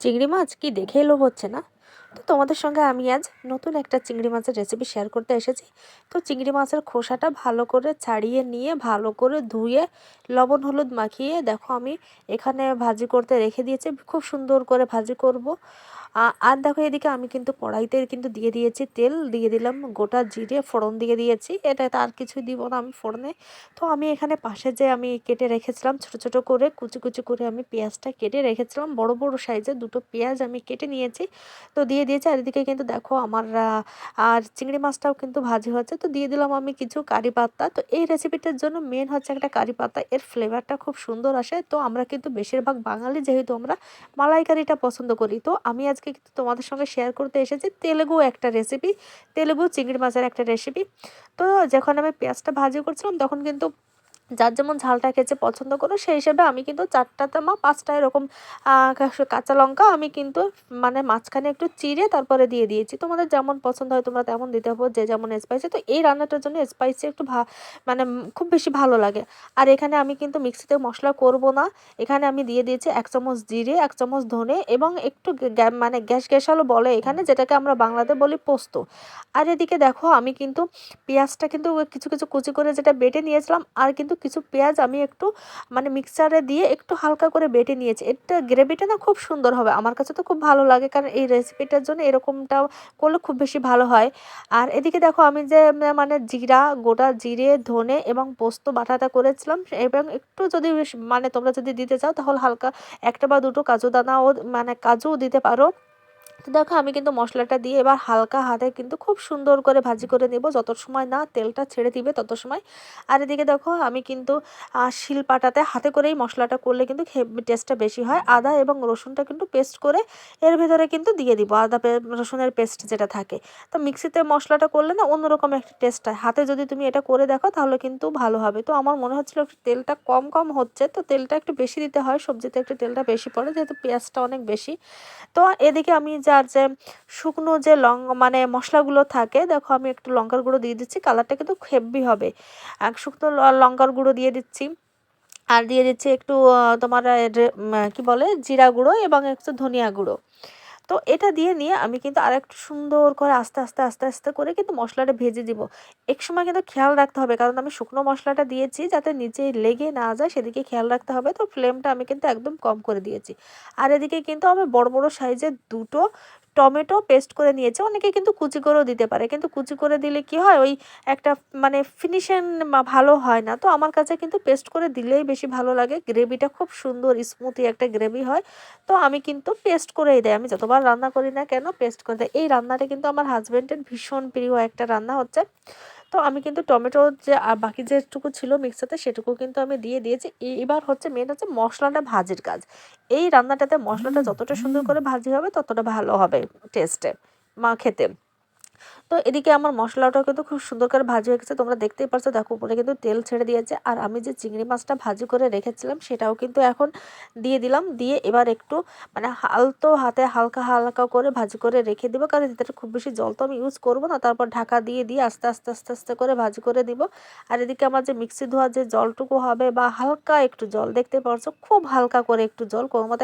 চিংড়ি মাছ কি দেখেই লোভ হচ্ছে না? তো তোমাদের সঙ্গে আমি আজ নতুন একটা চিংড়ি মাছের রেসিপি শেয়ার করতে এসেছি। তো চিংড়ি মাছের খোসাটা ভালো করে ছাড়িয়ে নিয়ে ভালো করে ধুয়ে লবণ হলুদ মাখিয়ে দেখো আমি এখানে ভাজি করতে রেখে দিয়েছি। খুব সুন্দর করে ভাজি করব। আর দেখো এদিকে আমি কিন্তু কড়াইতে কিন্তু দিয়ে দিয়েছি তেল, দিয়ে দিলাম গোটা জিরে, ফোড়ন দিয়ে দিয়েছি। এটা আর কিছুই দিব না আমি ফোড়নে। তো আমি এখানে পাশে যে আমি কেটে রেখেছিলাম ছোট ছোট করে কুচি কুচি করে আমি পেঁয়াজটা কেটে রেখেছিলাম, বড় বড় সাইজের দুটো পেঁয়াজ আমি কেটে নিয়েছি। তো দিয়ে দিয়েছি। আর এদিকে কিন্তু দেখো আমার আর চিংড়ি মাছটাও কিন্তু ভাজি হচ্ছে। তো দিয়ে দিলাম আমি কিছু কারি পাতা। তো এই রেসিপিটার জন্য মেন হচ্ছে একটা কারি পাতা, এর ফ্লেভারটা খুব সুন্দর আসে। তো আমরা কিন্তু বেশিরভাগ বাঙালি, যেহেতু আমরা মালাইকারিটা পছন্দ করি, তো আমি আজকে কিন্তু তোমাদের সঙ্গে শেয়ার করতে এসেছি তেলেগু একটা রেসিপি, তেলেগু চিংড়ি মাছের একটা রেসিপি। তো যখন আমি পেঁয়াজটা ভাজি করছিলাম তখন কিন্তু যার যেমন ঝালটা খেতে পছন্দ করো সেই হিসেবে আমি কিন্তু 4টা বা 5টা এরকম কাঁচা লঙ্কা আমি কিন্তু মানে মাঝখানে একটু চিড়ে তারপরে দিয়ে দিয়েছি। তোমাদের যেমন পছন্দ হয় তোমরা তেমন দিতে হবে, যে যেমন স্পাইসি। তো এই রান্নাটার জন্য স্পাইসি একটু মানে খুব বেশি ভালো লাগে। আর এখানে আমি কিন্তু মিক্সিতে মশলা করব না। এখানে আমি দিয়ে দিয়েছি 1 চামচ জিরে, 1 চামচ ধনে এবং একটু মানে গ্যাস গ্যাসালো বলে এখানে, যেটাকে আমরা বাংলাতে বলি পোস্ত। আর এদিকে দেখো আমি কিন্তু পেঁয়াজটা কিন্তু কিছু কিছু কুচি করে যেটা বেটে নিয়েছিলাম, আর কিন্তু কিছু পেঁয়াজ আমি একটু মানে মিক্সারে দিয়ে একটু হালকা করে বেটে নিয়েছি। এটা গ্রেভিটা না খুব সুন্দর হবে, আমার কাছে তো খুব ভালো লাগে, কারণ এই রেসিপিটার জন্য এরকমটা করলে খুব বেশি ভালো হয়। আর এদিকে দেখো আমি যে মানে জিরা, গোটা জিরে, ধনে এবং পোস্ত বাটাটা করেছিলাম, এবং একটু যদি মানে তোমরা যদি দিতে চাও তাহলে হালকা 1টা বা 2টো কাজু দানাও মানে কাজুও দিতে পারো। তো দেখো আমি কিন্তু মশলাটা দিয়ে এবার হালকা হাতে কিন্তু খুব সুন্দর করে ভাজি করে নেব, যত সময় না তেলটা ছেড়ে দিবে তত সময়। আর এদিকে দেখো আমি কিন্তু শিলপাটাতে হাতে করেই মশলাটা করলে কিন্তু টেস্টটা বেশি হয়। আদা এবং রসুনটা কিন্তু পেস্ট করে এর ভেতরে কিন্তু দিয়ে দিব, আদা রসুনের পেস্ট যেটা থাকে। তো মিক্সিতে মশলাটা করলে না অন্যরকম একটা টেস্ট হয়, হাতে যদি তুমি এটা করে দেখো তাহলে কিন্তু ভালো হবে। তো আমার মনে হচ্ছিল একটু তেলটা কম কম হচ্ছে, তো তেলটা একটু বেশি দিতে হয়, সবজিতে একটু তেলটা বেশি পড়ে যেহেতু পেঁয়াজটা অনেক বেশি। তো এদিকে আমি যার যে শুকনো যে মানে মশলাগুলো থাকে, দেখো আমি একটু লঙ্কার গুঁড়ো দিয়ে দিচ্ছি, কালারটা কিন্তু হেভি হবে। শুকনো লঙ্কার গুঁড়ো দিয়ে দিচ্ছি। আর দিয়ে দিচ্ছি একটু তোমার কি বলে জিরা গুঁড়ো এবং একটু ধনিয়া গুঁড়ো। তো এটা দিয়ে নিয়ে আমি কিন্তু আরেকটু সুন্দর করে আস্তে আস্তে আস্তে আস্তে করে কিন্তু মশলাটা ভেজে দিব। এক সময় কিন্তু খেয়াল রাখতে হবে, কারণ আমি শুকনো মশলাটা দিয়েছি যাতে নিচে লেগে না যায়, সেদিকে খেয়াল রাখতে হবে। তো ফ্লেমটা আমি কিন্তু একদম কম করে দিয়েছি। আর এদিকে কিন্তু আমি বড় বড় সাইজের 2টো টমেটো পেস্ট করে নিয়েছি। অনেকে কিন্তু কুচি করেও দিতে পারে, কিন্তু কুচি করে দিলে কি হয় ওই একটা মানে ফিনিশন ভালো হয় না। তো আমার কাছে কিন্তু পেস্ট করে দিলেই বেশি ভালো লাগে, গ্রেভিটা খুব সুন্দর স্মুথি একটা গ্রেভি হয়। তো আমি কিন্তু পেস্ট করেই দেয়, আমি যতবার রান্না করি না কেন পেস্ট করে দেয়। এই রান্নাটা কিন্তু আমার হাজব্যান্ডের ভীষণ প্রিয় একটা রান্না হচ্ছে। তো আমি কিন্তু টমেটো যে আর বাকি যেটুকু ছিল মিক্সারতে সেটুকু কিন্তু আমি দিয়ে দিয়েছি। এবার হচ্ছে মেন হচ্ছে মশলাটা ভাজির কাজ। এই রান্নাটাতে মশলাটা যতটা সুন্দর করে ভাজি হবে ততটা ভালো হবে টেস্টে খেতে। তো এদিকে আমার মশলাটাও কিন্তু খুব সুন্দর করে ভাজি হয়ে গেছে, তোমরা দেখতেই পারছো। দেখো উপরে কিন্তু তেল ছেড়ে দিয়েছে। আর আমি যে চিংড়ি মাছটা ভাজি করে রেখেছিলাম সেটাও কিন্তু এখন দিয়ে দিলাম। দিয়ে এবার একটু মানে আলতো হাতে হালকা হালকা করে ভাজি করে রেখে দিব, কারণ এটাতে খুব বেশি জল তো আমি ইউজ করবো না। তারপর ঢাকা দিয়ে দিয়ে আস্তে আস্তে আস্তে আস্তে করে ভাজি করে দিব। আর এদিকে আমার যে মিক্সি ধোয়া যে জলটুকু হবে বা হালকা একটু জল, দেখতে পারছো খুব হালকা করে একটু জল, কোনো মতো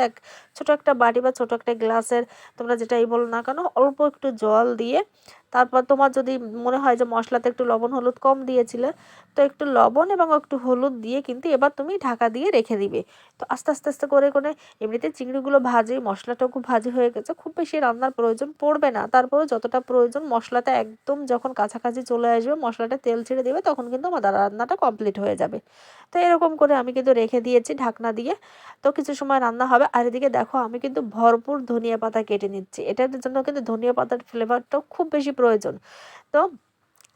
ছোট একটা বাটি বা ছোট একটা গ্লাসের তোমরা যেটাই বলো না কেন অল্প একটু জল দিয়ে, তারপর তোমার যদি মনে হয় যে মশলাতে একটু লবণ হলুদ কম দিয়েছিলে, তো একটু লবণ এবং একটু হলুদ দিয়ে কিন্তু এবার তুমি ঢাকা দিয়ে রেখে দিবে। তো আস্তে আস্তে আস্তে করে করে এমনিতে চিংড়িগুলো ভাজি, মশলাটাও খুব ভাজি হয়ে গেছে, খুব বেশি রান্নার প্রয়োজন পড়বে না। তারপরে যতটা প্রয়োজন মশলাটা একদম যখন কাছাকাছি চলে আসবে, মশলাটা তেল ছেড়ে দেবে, তখন কিন্তু আমার রান্নাটা কমপ্লিট হয়ে যাবে। তো এরকম করে আমি কিন্তু রেখে দিয়েছি ঢাকনা দিয়ে। তো কিছু সময় রান্না হবে। আর এদিকে দেখো আমি কিন্তু ভরপুর ধনিয়া পাতা কেটে নিচ্ছি, এটার জন্য কিন্তু ধনিয়া পাতার ফ্লেভারটাও খুব বেশি প্রয়োজন। তো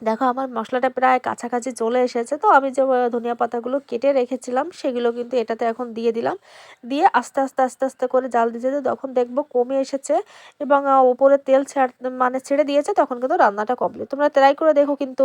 দেখো আমার মশলাটা প্রায় কাছাকাছি চলে এসেছে। তো আমি যে ধনিয়া পাতাগুলো কেটে রেখেছিলাম সেগুলো কিন্তু এটাতে এখন দিয়ে দিলাম। দিয়ে আস্তে আস্তে আস্তে আস্তে করে জাল দিতে দিতে যখন দেখবো কমে এসেছে এবং উপরে তেল মানে ছেড়ে দিয়েছে, তখন কিন্তু রান্নাটা কমপ্লিট। তোমরা ট্রাই করে দেখো কিন্তু।